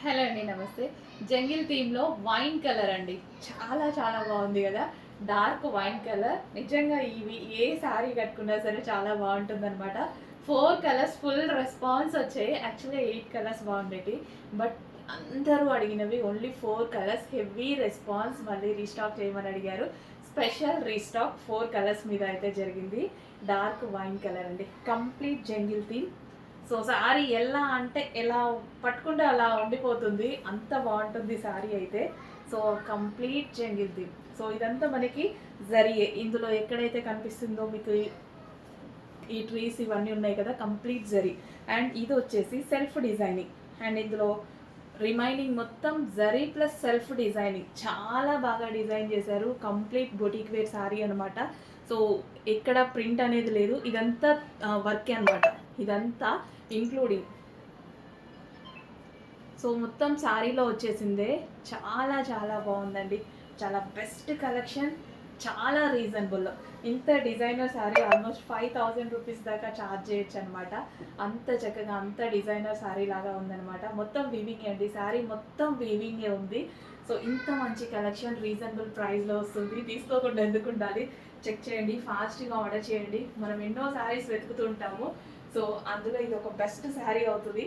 Hello అండి, నమస్తే. Jungle థీమ్లో wine colour అండి, చాలా చాలా బాగుంది కదా. డార్క్ వైన్ కలర్, నిజంగా ఇవి ఏ శారీ కట్టుకున్నా సరే చాలా బాగుంటుంది అనమాట. 4 కలర్స్ ఫుల్ రెస్పాన్స్ వచ్చాయి. యాక్చువల్లీ 8 కలర్స్ బాగుండేవి, బట్ అందరూ అడిగినవి ఓన్లీ 4 కలర్స్. హెవీ రెస్పాన్స్, మళ్ళీ రీస్టాక్ చేయమని అడిగారు. స్పెషల్ రీస్టాక్ 4 కలర్స్ మీద అయితే జరిగింది. డార్క్ వైన్ కలర్ అండి, complete jungle theme. So sari ఎలా అంటే ఎలా పట్టుకుంటే అలా ఉండిపోతుంది, అంత బాగుంటుంది శారీ అయితే. So complete jungle theme. So ఇదంతా మనకి జరియే, ఇందులో ఎక్కడైతే కనిపిస్తుందో మీకు ఈ ట్రీస్ ఇవన్నీ ఉన్నాయి కదా, కంప్లీట్ జరీ. అండ్ ఇది వచ్చేసి సెల్ఫ్ డిజైనింగ్, అండ్ ఇందులో రిమైనింగ్ మొత్తం జరీ ప్లస్ సెల్ఫ్ డిజైనింగ్, చాలా బాగా డిజైన్ చేశారు. కంప్లీట్ బొటిక్ వేర్ శారీ అనమాట. సో ఎక్కడ ప్రింట్ అనేది లేదు, ఇదంతా వర్కే అనమాట, ఇదంతా ఇంక్లూడింగ్. సో మొత్తం శారీలో వచ్చేసిందే, చాలా చాలా బాగుందండి. చాలా బెస్ట్ కలెక్షన్, చాలా రీజనబుల్. ఇంత డిజైనర్ శారీ ఆల్మోస్ట్ 5000 రూపీస్ దాకా ఛార్జ్ చేయొచ్చు అనమాట. అంత చక్కగా అంత డిజైనర్ శారీ లాగా ఉందనమాట. మొత్తం వీవింగ్ అండి, శారీ మొత్తం వీవింగే ఉంది. సో ఇంత మంచి కలెక్షన్ రీజనబుల్ ప్రైస్లో వస్తుంది, తీసుకోకుండా ఎందుకు ఉండాలి. చెక్ చేయండి, ఫాస్ట్గా ఆర్డర్ చేయండి. మనం ఎన్నో శారీస్ వెతుకుతూ ఉంటాము, సో అందులో ఇది ఒక బెస్ట్ శారీ అవుతుంది.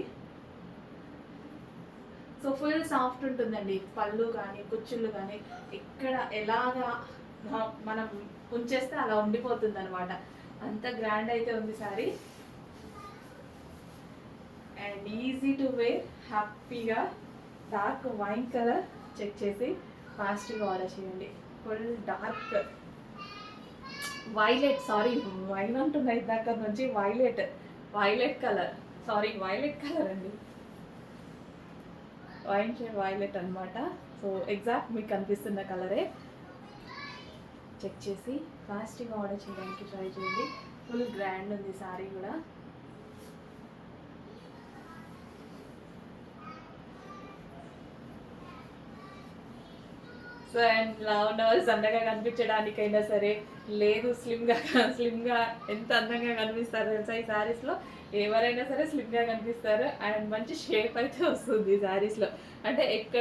సో ఫుల్ సాఫ్ట్ ఉంటుందండి, పళ్ళు కానీ కుచ్చుళ్ళు కానీ ఎక్కడ ఎలాగా మనం ఉంచేస్తే అలా ఉండిపోతుంది అనమాట. అంత గ్రాండ్ అయితే ఉంది sari. And easy to wear, హ్యాపీగా. డార్క్ వైన్ కలర్ చెక్ చేసి ఫాస్ట్గా ఆర్డర్ చేయండి. Full dark violet, sari wine అంటున్నాయి దగ్గర నుంచి, violet colour, sari violet colour అండి, వైన్ షేడ్ వైలెట్ అనమాట. సో ఎగ్జాక్ట్ మీకు కనిపిస్తున్న కలరే. చెక్ చేసి ఫాస్ట్గా ఆర్డర్ చేయడానికి ట్రై చేయండి. ఫుల్ గ్రాండ్ ఉంది శారీ కూడా. సో అండ్ లవ్ సన్నగా కనిపించడానికైనా సరే, లేదు స్లిమ్గా ఎంత అందంగా కనిపిస్తారు తెలుసా ఈ శారీస్లో. ఎవరైనా సరే స్లిమ్గా కనిపిస్తారు, అండ్ మంచి షేప్ అయితే వస్తుంది శారీస్లో. అంటే ఎక్కడ